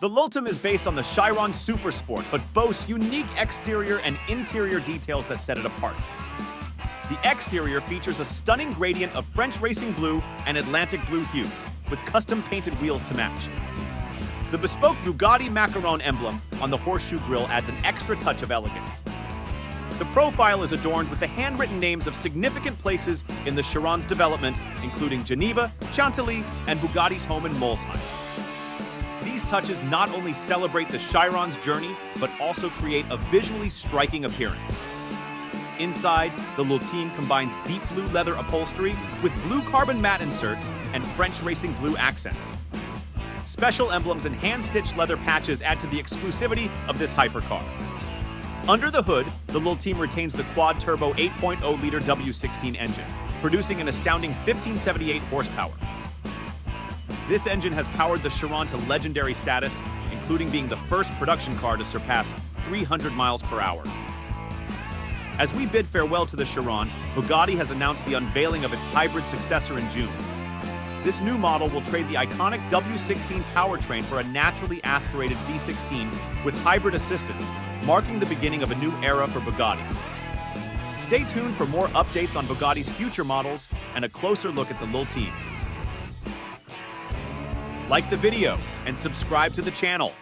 The Lultem is based on the Chiron Supersport, but boasts unique exterior and interior details that set it apart. The exterior features a stunning gradient of French racing blue and Atlantic blue hues, with custom-painted wheels to match. The Bespoke Bugatti macaron emblem on the horseshoe grille adds an extra touch of elegance. The profile is adorned with the handwritten names of significant places in the Chiron's development, including Geneva, Chantilly, and Bugatti's home in Molsheim. These touches not only celebrate the Chiron's journey, but also create a visually striking appearance. Inside, the Lultem combines deep blue leather upholstery with blue carbon matte inserts and French racing blue accents. Special emblems and hand-stitched leather patches add to the exclusivity of this hypercar. Under the hood, the Lultem retains the quad-turbo 8.0-liter W16 engine, producing an astounding 1578 horsepower. This engine has powered the Chiron to legendary status, including being the first production car to surpass 300 miles per hour. As we bid farewell to the Chiron, Bugatti has announced the unveiling of its hybrid successor in June. This new model will trade the iconic W16 powertrain for a naturally aspirated V16 with hybrid assistance, marking the beginning of a new era for Bugatti. Stay tuned for more updates on Bugatti's future models and a closer look at the Lultem. Like the video and subscribe to the channel.